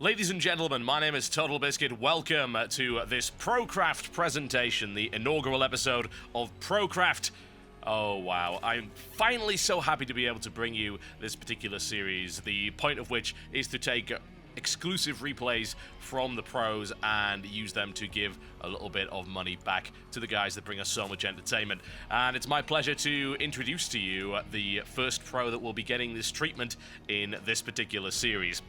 Ladies and gentlemen, my name is Totalbiscuit. Welcome to this Procraft presentation, the inaugural episode of Procraft. Oh wow, I'm finally so happy to be able to bring you this particular series, the point of which is to take exclusive replays from the pros and use them to give a little bit of money back to the guys that bring us so much entertainment. And it's my pleasure to introduce to you the first pro that will be getting this treatment in this particular series.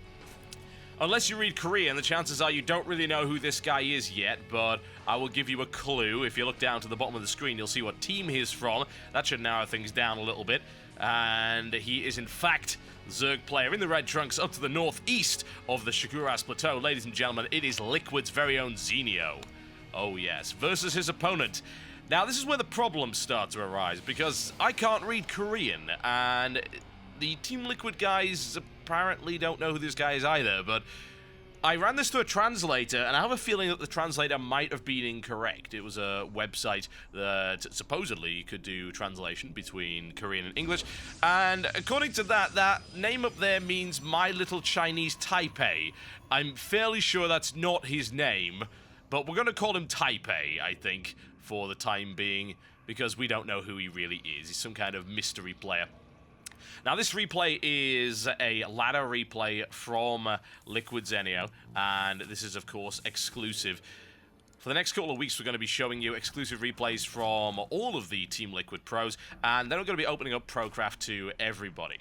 Unless you read Korean, the chances are you don't really know who this guy is yet, but I will give you a clue. If you look down to the bottom of the screen, you'll see what team he is from. That should narrow things down a little bit. And he is, in fact, Zerg player in the red trunks up to the northeast of the Shikuras Plateau. Ladies and gentlemen, it is Liquid's very own Zenio. Oh yes, versus his opponent. Now, this is where the problems start to arise, because I can't read Korean, and the Team Liquid guys apparently don't know who this guy is either, but I ran this through a translator, and I have a feeling that the translator might have been incorrect. It was a website that supposedly could do translation between Korean and English, and according to that, that name up there means My Little Chinese Taipei. I'm fairly sure that's not his name, but we're going to call him Taipei, I think, for the time being, because we don't know who he really is. He's some kind of mystery player. Now, this replay is a ladder replay from Liquid Zenio, and this is, of course, exclusive. For the next couple of weeks, we're going to be showing you exclusive replays from all of the Team Liquid pros, and then we're going to be opening up Procraft to everybody.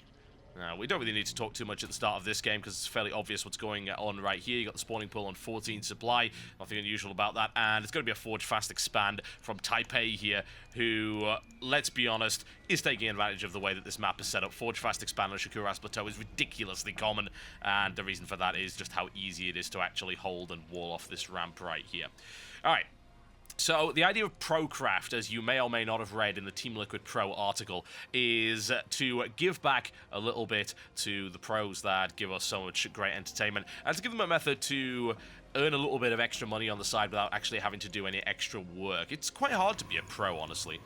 Now, we don't really need to talk too much at the start of this game because it's fairly obvious what's going on right here. You got the spawning pool on 14 supply, nothing unusual about that, and it's going to be a Forge Fast Expand from Taipei here, who, let's be honest, is taking advantage of the way that this map is set up. Forge Fast Expand on Shikuras Plateau is ridiculously common, and the reason for that is just how easy it is to actually hold and wall off this ramp right here. Alright. So, the idea of Procraft, as you may or may not have read in the Team Liquid Pro article, is to give back a little bit to the pros that give us so much great entertainment, and to give them a method to earn a little bit of extra money on the side without actually having to do any extra work. It's quite hard to be a pro, honestly.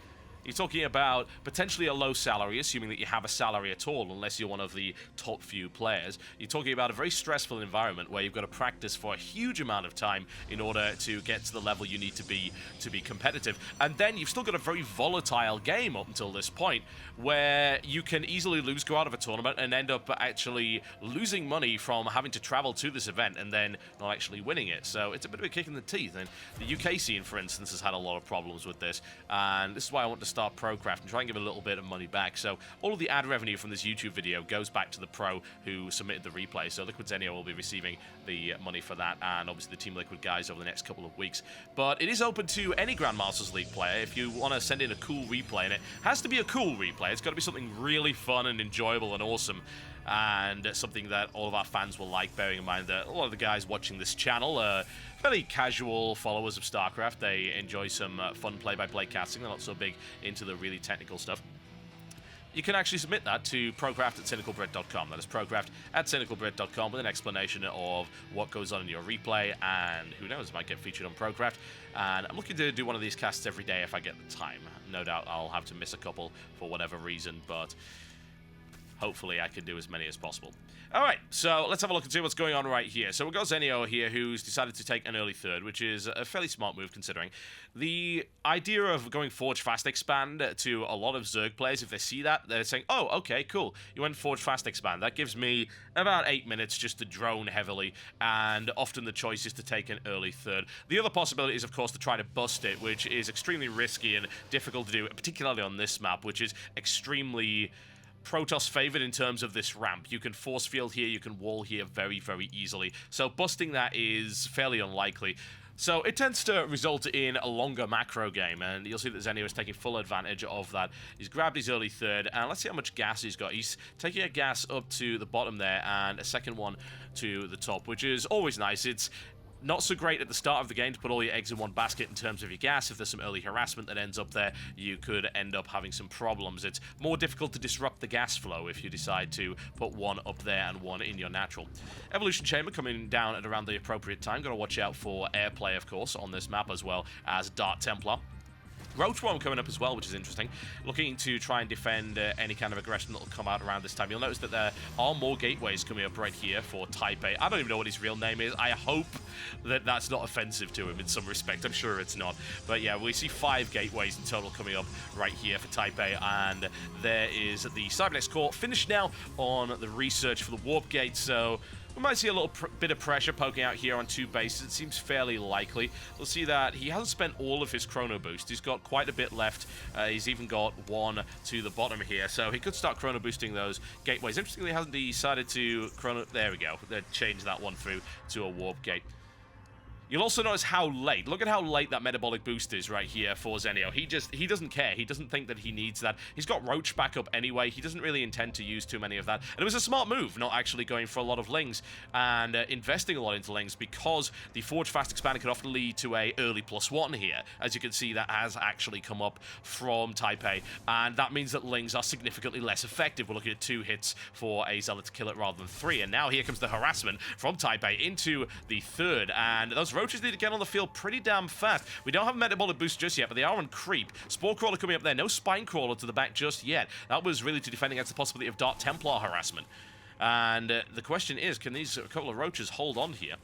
You're talking about potentially a low salary, assuming that you have a salary at all, unless you're one of the top few players. You're talking about a very stressful environment where you've got to practice for a huge amount of time in order to get to the level you need to be competitive. And then you've still got a very volatile game up until this point, where you can easily go out of a tournament and end up actually losing money from having to travel to this event and then not actually winning it. So it's a bit of a kick in the teeth. And the UK scene, for instance, has had a lot of problems with this. And this is why I want to start Procraft and try and give a little bit of money back. So all of the ad revenue from this YouTube video goes back to the pro who submitted the replay. So Liquid Zenio will be receiving the money for that, and obviously the Team Liquid guys over the next couple of weeks. But it is open to any Grandmasters League player if you want to send in a cool replay, and it has to be a cool replay. It's got to be something really fun and enjoyable and awesome, and something that all of our fans will like, bearing in mind that a lot of the guys watching this channel are fairly casual followers of Starcraft. They enjoy some fun play-by-play casting. They're not so big into the really technical stuff. You can actually submit that to procraft@cynicalbrit.com. That is procraft@cynicalbrit.com with an explanation of what goes on in your replay, and who knows, it might get featured on Procraft. And I'm looking to do one of these casts every day if I get the time. No doubt I'll have to miss a couple for whatever reason, but hopefully I can do as many as possible. Alright, so let's have a look and see what's going on right here. So we've got Zenio here, who's decided to take an early third, which is a fairly smart move considering. The idea of going Forge Fast Expand to a lot of Zerg players, if they see that, they're saying, oh, okay, cool, you went Forge Fast Expand. That gives me about 8 minutes just to drone heavily, and often the choice is to take an early third. The other possibility is, of course, to try to bust it, which is extremely risky and difficult to do, particularly on this map, which is extremely Protoss favored in terms of this ramp. You can force field here, you can wall here very, very easily. So busting that is fairly unlikely. So it tends to result in a longer macro game, and you'll see that Zenio is taking full advantage of that. He's grabbed his early third, and let's see how much gas he's got. He's taking a gas up to the bottom there, and a second one to the top, which is always nice. It's not so great at the start of the game to put all your eggs in one basket in terms of your gas. If there's some early harassment that ends up there, you could end up having some problems. It's more difficult to disrupt the gas flow if you decide to put one up there and one in your natural. Evolution Chamber coming down at around the appropriate time. Got to watch out for airplay, of course, on this map, as well as Dart Templar. Roach Worm coming up as well, which is interesting. Looking to try and defend any kind of aggression that will come out around this time. You'll notice that there are more gateways coming up right here for Type A. I don't even know what his real name is. I hope that that's not offensive to him in some respect. I'm sure it's not. But yeah, we see 5 gateways in total coming up right here for Type A. And there is the Cybernetics Core finished now on the research for the Warp Gate. So we might see a little bit of pressure poking out here on 2 bases. It seems fairly likely. We'll see that he hasn't spent all of his chrono boost. He's got quite a bit left. He's even got 1 to the bottom here, so he could start chrono boosting those gateways. Interestingly, he hasn't decided to chrono... There we go. They changed that one through to a warp gate. You'll also notice how late. Look at how late that metabolic boost is right here for Zenio. He doesn't care. He doesn't think that he needs that. He's got Roach back up anyway. He doesn't really intend to use too many of that. And it was a smart move, not actually going for a lot of Lings and investing a lot into Lings, because the Forge Fast Expander could often lead to a early +1 here. As you can see, that has actually come up from Type A. And that means that Lings are significantly less effective. We're looking at 2 hits for a Zealot to kill it rather than 3. And now here comes the harassment from Type A into the 3rd. And those Roaches need to get on the field pretty damn fast. We don't have a metabolic boost just yet, but they are on creep. Spore Crawler coming up there. No Spine Crawler to the back just yet. That was really to defend against the possibility of Dark Templar harassment. And the question is, can these couple of Roaches hold on here?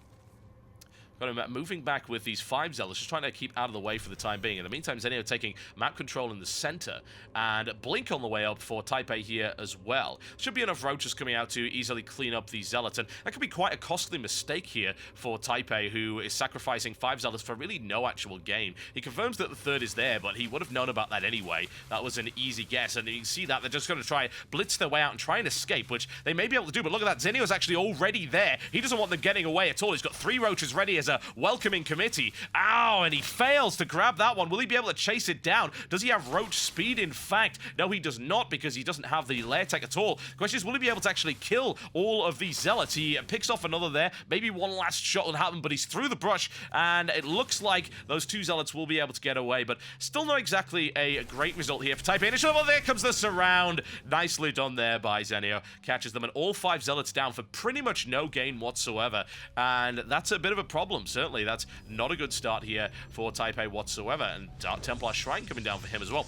Got him moving back with these 5 Zealots, just trying to keep out of the way for the time being. In the meantime, Zenio taking map control in the center, and Blink on the way up for Type A here as well. Should be enough Roaches coming out to easily clean up these Zealots, and that could be quite a costly mistake here for Type A, who is sacrificing 5 Zealots for really no actual gain. He confirms that the 3rd is there, but he would have known about that anyway. That was an easy guess, and you can see that they're just going to try blitz their way out and try and escape, which they may be able to do, but look at that. Zenio's actually already there. He doesn't want them getting away at all. He's got 3 Roaches ready as a welcoming committee. Ow, and he fails to grab that one. Will he be able to chase it down? Does he have Roach speed, in fact? No, he does not, because he doesn't have the lair tech at all. The question is, will he be able to actually kill all of these Zealots? He picks off another there. Maybe one last shot will happen, but he's through the brush, and it looks like those 2 Zealots will be able to get away, but still not exactly a great result here for Type A. Initial, well, there comes the surround. Nicely done there by Zenio. Catches them, and all 5 Zealots down for pretty much no gain whatsoever, and that's a bit of a problem, certainly. That's not a good start here for Type A whatsoever, and Dark Templar Shrine coming down for him as well.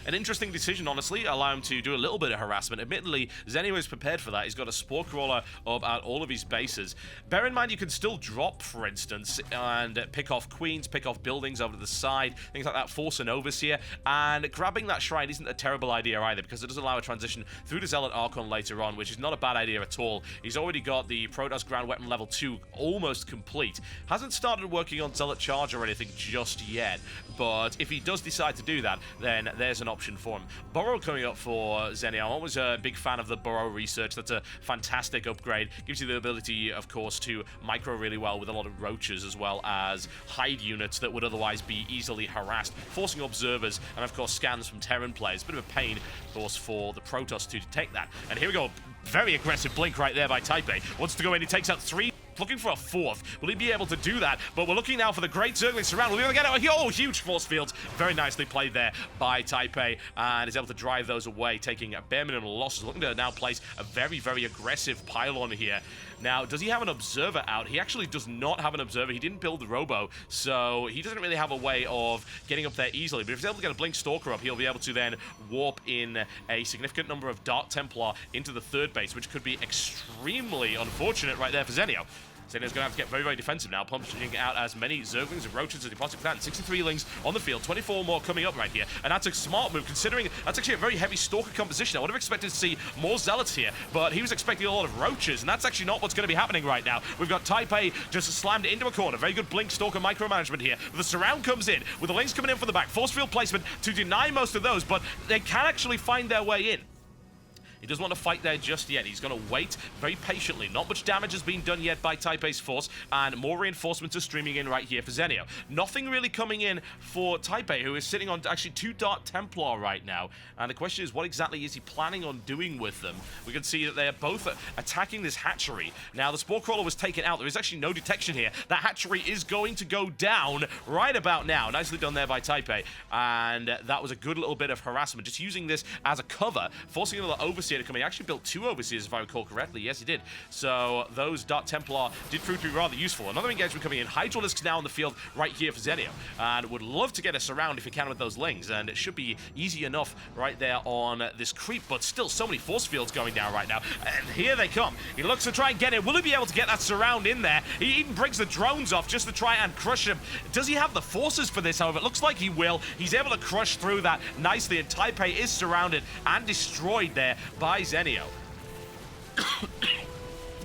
An interesting decision, honestly. Allow him to do a little bit of harassment. Admittedly, Zenio is prepared for that. He's got a Spore Crawler up at all of his bases. Bear in mind, you can still drop, for instance, and pick off Queens, pick off buildings over to the side, things like that, force an Overseer, and grabbing that Shrine isn't a terrible idea either, because it does allow a transition through to Zealot Archon later on, which is not a bad idea at all. He's already got the Protoss Ground Weapon level 2 almost complete. Hasn't started working on Zealot Charge or anything just yet, but if he does decide to do that, then there's an option for him. Burrow coming up for Zenio. I'm always a big fan of the Burrow research. That's a fantastic upgrade. Gives you the ability, of course, to micro really well with a lot of Roaches, as well as hide units that would otherwise be easily harassed, forcing observers, and of course scans from Terran players. Bit of a pain, of course, for the Protoss to detect that. And here we go. Very aggressive blink right there by Type A. Wants to go in. He takes out 3. Looking for a 4th. Will he be able to do that? But we're looking now for the Great Zergling Surround. Will he be able to get it? Oh, huge force fields. Very nicely played there by Type A, and is able to drive those away, taking a bare minimum losses. Looking to now place a very, very aggressive pylon here. Now, does he have an observer out? He actually does not have an observer. He didn't build the Robo, so he doesn't really have a way of getting up there easily. But if he's able to get a Blink Stalker up, he'll be able to then warp in a significant number of Dark Templar into the 3rd base, which could be extremely unfortunate right there for Zenio. Zenio's going to have to get very, very defensive now, punching out as many Zerglings and Roaches as he possibly can. 63 Lings on the field, 24 more coming up right here. And that's a smart move, considering that's actually a very heavy Stalker composition. I would have expected to see more Zealots here, but he was expecting a lot of Roaches, and that's actually not what's going to be happening right now. We've got Type A just slammed into a corner. Very good Blink Stalker micromanagement here. The surround comes in, with the Lings coming in from the back. Force field placement to deny most of those, but they can actually find their way in. He doesn't want to fight there just yet. He's going to wait very patiently. Not much damage has been done yet by Type A's force, and more reinforcements are streaming in right here for Zenio. Nothing really coming in for Type A, who is sitting on actually 2 Dark Templar right now. And the question is, what exactly is he planning on doing with them? We can see that they are both attacking this hatchery. Now, the Spore Crawler was taken out. There is actually no detection here. That hatchery is going to go down right about now. Nicely done there by Type A. And that was a good little bit of harassment. Just using this as a cover, forcing another Overseer Overseer to come in. He actually built 2 Overseers, if I recall correctly. Yes, he did. So those Dark Templar did prove to be rather useful. Another engagement coming in. Hydralisk's now on the field right here for Zenio. And would love to get us around if he can with those Lings. And it should be easy enough right there on this creep. But still, so many force fields going down right now. And here they come. He looks to try and get it. Will he be able to get that surround in there? He even brings the drones off just to try and crush him. Does he have the forces for this, however? It looks like he will. He's able to crush through that nicely. And Taipei is surrounded and destroyed there by Zenio.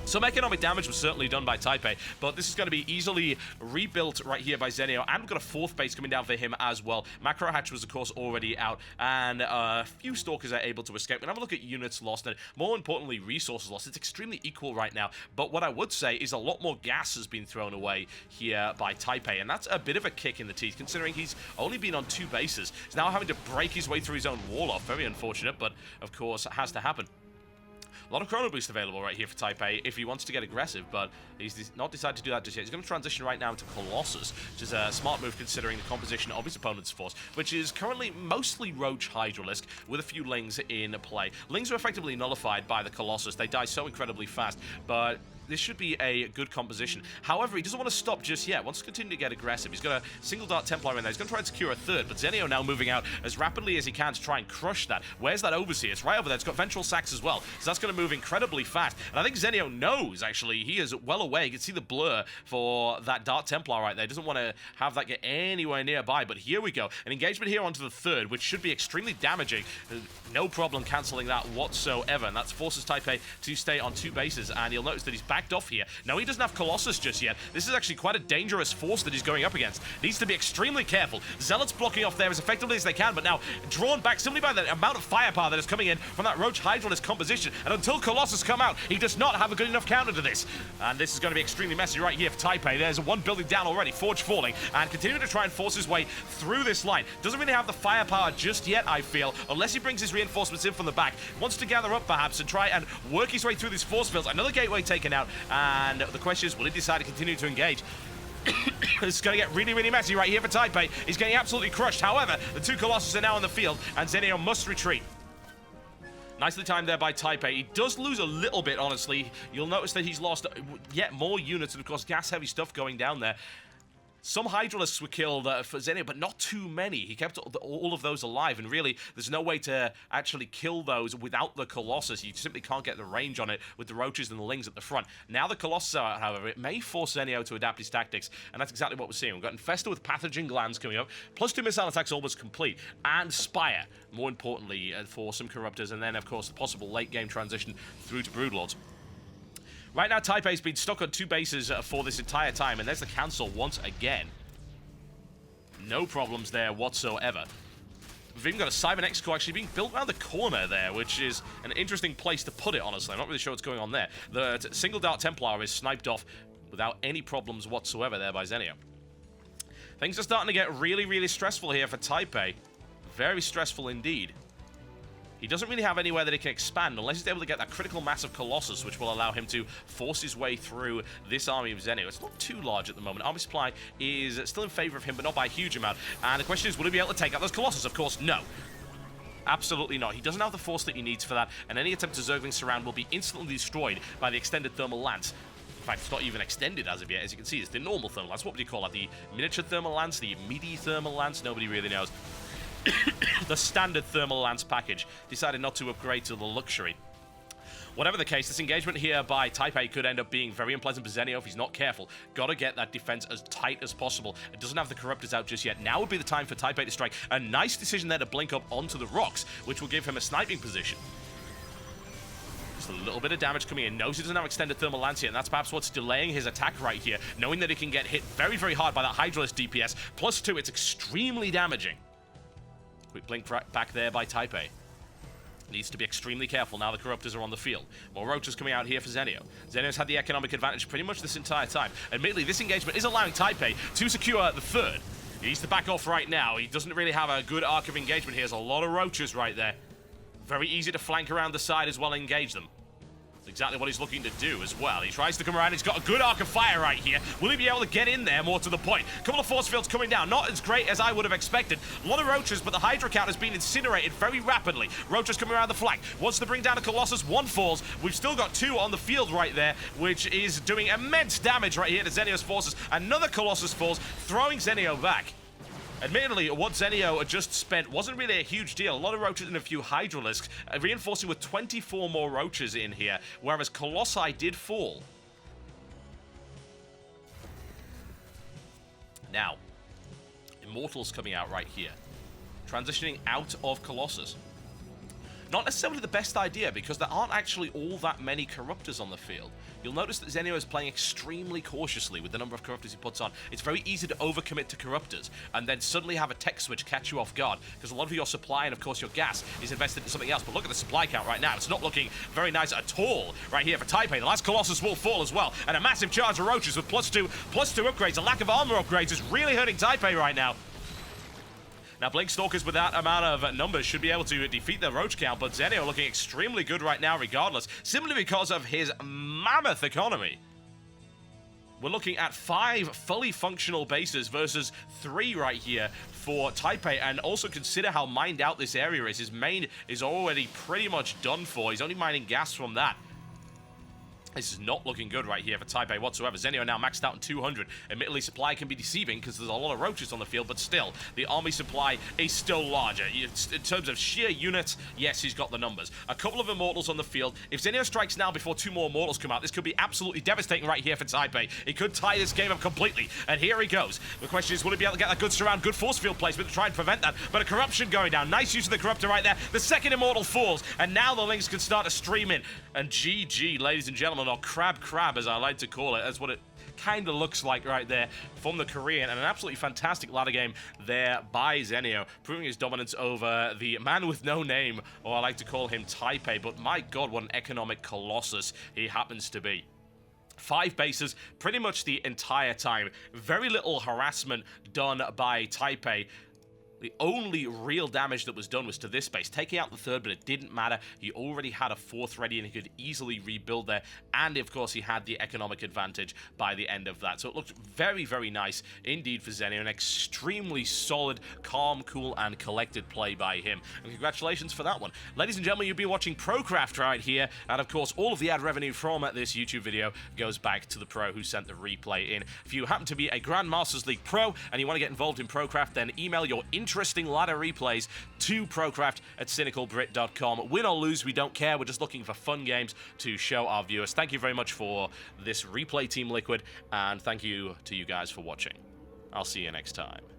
Some economic damage was certainly done by Taipei, but this is going to be easily rebuilt right here by Zenio, and we've got a 4th base coming down for him as well. Macro Hatch was, of course, already out, and a few Stalkers are able to escape. And have a look at units lost, and more importantly, resources lost. It's extremely equal right now, but what I would say is a lot more gas has been thrown away here by Taipei, and that's a bit of a kick in the teeth, considering he's only been on 2 bases. He's now having to break his way through his own wall off. Very unfortunate, but, of course, it has to happen. A lot of Chrono Boost available right here for Taipei if he wants to get aggressive, but he's not decided to do that just yet. He's going to transition right now into Colossus, which is a smart move considering the composition of his opponent's force, which is currently mostly Roach Hydralisk with a few Lings in play. Lings are effectively nullified by the Colossus. They die so incredibly fast, but this should be a good composition. However, he doesn't want to stop just yet. Wants to continue to get aggressive. He's got a single Dark Templar in there. He's going to try and secure a 3rd, but Zenio now moving out as rapidly as he can to try and crush that. Where's that Overseer? It's right over there. It's got Ventral Sacs as well, so that's going to move incredibly fast. And I think Zenio knows, actually. He is well aware. You can see the blur for that Dark Templar right there. He doesn't want to have that get anywhere nearby, but here we go. An engagement here onto the 3rd, which should be extremely damaging. No problem cancelling that whatsoever, and that forces Taipei to stay on 2 bases, and you'll notice that he's backed off here. No, he doesn't have Colossus just yet. This is actually quite a dangerous force that he's going up against. Needs to be extremely careful. Zealots blocking off there as effectively as they can, but now drawn back simply by the amount of firepower that is coming in from that Roach Hydralisk composition, and until Colossus come out, he does not have a good enough counter to this. And this is going to be extremely messy right here for Taipei. There's 1 building down already, Forge falling, and continuing to try and force his way through this line. Doesn't really have the firepower just yet, I feel, unless he brings his reinforcements in from the back. Wants to gather up, perhaps, and try and work his way through these force fields. Another gateway taken out, and the question is, will he decide to continue to engage? This is going to get really, really messy right here for Taipei. He's getting absolutely crushed. However, the 2 Colossus are now in the field, and Zenio must retreat. Nicely timed there by Taipei. He does lose a little bit, honestly. You'll notice that he's lost yet more units, and of course, gas-heavy stuff going down there. Some Hydralisks were killed for Zenio, but not too many. He kept all of those alive, and really, there's no way to actually kill those without the Colossus. You simply can't get the range on it with the Roaches and the Lings at the front. Now the Colossus are out, however, it may force Zenio to adapt his tactics, and that's exactly what we're seeing. We've got Infestor with Pathogen Glands coming up, plus 2 missile attacks almost complete, and Spire, more importantly, for some Corruptors, and then, of course, the possible late-game transition through to Broodlords. Right now, Taipei's been stuck on 2 bases for this entire time, and there's the cancel once again. No problems there whatsoever. We've even got a Cybernex core actually being built around the corner there, which is an interesting place to put it, honestly. I'm not really sure what's going on there. The single Dark Templar is sniped off without any problems whatsoever there by Zenio. Things are starting to get really, really stressful here for Taipei. Very stressful indeed. He doesn't really have anywhere that he can expand unless he's able to get that critical mass of Colossus, which will allow him to force his way through this army of Zenio. It's not too large at the moment. Army supply is still in favor of him, but not by a huge amount. And the question is, will he be able to take out those Colossus? Of course, no. Absolutely not. He doesn't have the force that he needs for that, and any attempt to Zergling surround will be instantly destroyed by the extended thermal lance. In fact, it's not even extended as of yet. As you can see, it's the normal thermal lance. What would you call that? The miniature thermal lance? The midi thermal lance? Nobody really knows. The standard thermal lance package. Decided not to upgrade to the luxury. Whatever the case, this engagement here by Taipei could end up being very unpleasant for Zenio if he's not careful. Gotta get that defense as tight as possible. It doesn't have the Corruptors out just yet. Now would be the time for Taipei to strike. A nice decision there to blink up onto the rocks, which will give him a sniping position. Just a little bit of damage coming in. Knows he doesn't have extended thermal lance yet, and that's perhaps what's delaying his attack right here. Knowing that he can get hit very, very hard by that Hydralisk DPS. Plus 2, it's extremely damaging. Quick blink back there by Taipei. Needs to be extremely careful now the Corruptors are on the field. More Roaches coming out here for Zenio. Zenio's had the economic advantage pretty much this entire time. Admittedly, this engagement is allowing Taipei to secure the 3rd. He needs to back off right now. He doesn't really have a good arc of engagement here. There's a lot of Roaches right there. Very easy to flank around the side as well and engage them. Exactly what he's looking to do as well. He tries to come around. He's got a good arc of fire right here. Will he be able to get in there more to the point? A couple of force fields coming down. Not as great as I would have expected. A lot of roaches, but the Hydra count has been incinerated very rapidly. Roaches coming around the flank. Wants to bring down a Colossus. One falls. We've still got two on the field right there, which is doing immense damage right here to Zenio's forces. Another Colossus falls, throwing Zenio back. Admittedly, what Zenio just spent wasn't really a huge deal. A lot of roaches and a few Hydralisks, reinforcing with 24 more roaches in here, whereas Colossi did fall. Now, Immortals coming out right here. Transitioning out of Colossus. Not necessarily the best idea, because there aren't actually all that many Corruptors on the field. You'll notice that Zenio is playing extremely cautiously with the number of Corruptors he puts on. It's very easy to overcommit to Corruptors, and then suddenly have a tech switch catch you off guard, because a lot of your supply and, of course, your gas is invested in something else. But look at the supply count right now. It's not looking very nice at all right here for Taipei. The last Colossus will fall as well, and a massive charge of roaches with +2 upgrades. A lack of armor upgrades is really hurting Taipei right now. Now, Blink Stalkers with that amount of numbers should be able to defeat the roach count, but Zenio looking extremely good right now regardless, simply because of his mammoth economy. We're looking at 5 fully functional bases versus 3 right here for Taipei, and also consider how mined out this area is. His main is already pretty much done for. He's only mining gas from that. This is not looking good right here for Taipei whatsoever. Zenio now maxed out in 200. Admittedly, supply can be deceiving because there's a lot of roaches on the field, but still, the army supply is still larger. In terms of sheer units, yes, he's got the numbers. A couple of Immortals on the field. If Zenio strikes now before 2 more Immortals come out, this could be absolutely devastating right here for Taipei. He could tie this game up completely, and here he goes. The question is, will he be able to get that good surround, good force field placement to try and prevent that? But a Corruption going down. Nice use of the Corruptor right there. The second Immortal falls, and now the links can start to stream in. And GG, ladies and gentlemen, or crab as I like to call it. That's what it kind of looks like right there from the Korean, and an absolutely fantastic ladder game there by Zenio, proving his dominance over the man with no name, or I like to call him Taipei, but my god, what an economic colossus he happens to be. 5 bases pretty much the entire time. Very little harassment done by Taipei. The only real damage that was done was to this base, taking out the 3rd, but it didn't matter. He already had a 4th ready, and he could easily rebuild there. And, of course, he had the economic advantage by the end of that. So it looked very, very nice indeed for Zenio. An extremely solid, calm, cool, and collected play by him. And congratulations for that one. Ladies and gentlemen, you've been watching Procraft right here. And, of course, all of the ad revenue from this YouTube video goes back to the pro who sent the replay in. If you happen to be a Grandmasters League pro and you want to get involved in Procraft, then email your interesting ladder replays to procraft@cynicalbrit.com. Win or lose, we don't care. We're just looking for fun games to show our viewers. Thank you very much for this replay, Team Liquid, and thank you to you guys for watching. I'll see you next time.